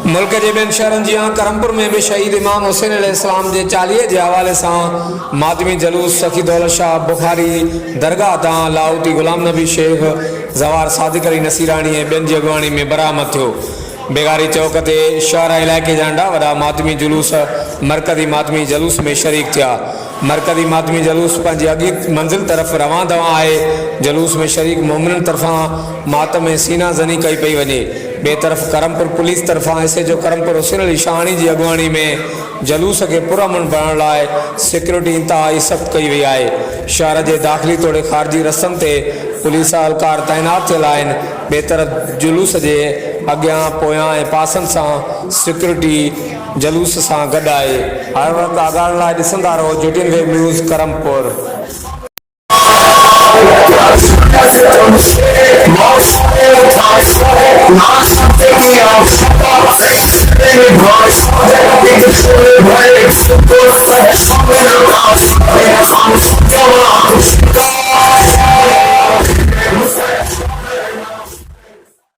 मुल्क के ॿियनि शहरनि जी करमपुर में भी शहीद इमाम हुसैन अलैहिस्सलाम के 40 के हवाले से मातमी जलूस सखी दौलत शाह बुखारी दरगाह तां लाहौती गुलाम नबी शेख जवार सादिक अली नसीरानी ऐं ॿियनि जी अॻुवाणी में बरामद थियो। बेगारी चौक ते शहरा इलाइक़े जा नंढा वॾा मातमी जुलूस मरकज़ी मातमी जलूस में शरीक थिया। मरकज़ी मातमी जलूस पंहिंजी अॻी मंज़िल तरफ़ रवां दवा है। जलूस में शरीक मोमिनन तरफ़ां मातम में सीना ज़नी कई पई वञे। बे तरफ़ करमपुर पुलिस तरफ़ां एसएचओ करमपुर हुसैन अली शाहानी की अॻुवाणी में जलूस के पुरअमन बणाइण लाइ सिक्योरिटी इंतहाई सख़्त कई वई है। शहर के दाख़िली तोड़े ख़ारजी रस्तनि ते पुलिस एहलकार तैनात थियल आहिनि। बे तरफ़ जुलूस के अॻियां पोयां ऐं पासनि सां सिक्योरिटी जलूस सां गॾु आहे। हर वक़्तु आगाहण लाइ ॾिसंदा रहो GTN web news Karampur. Come on,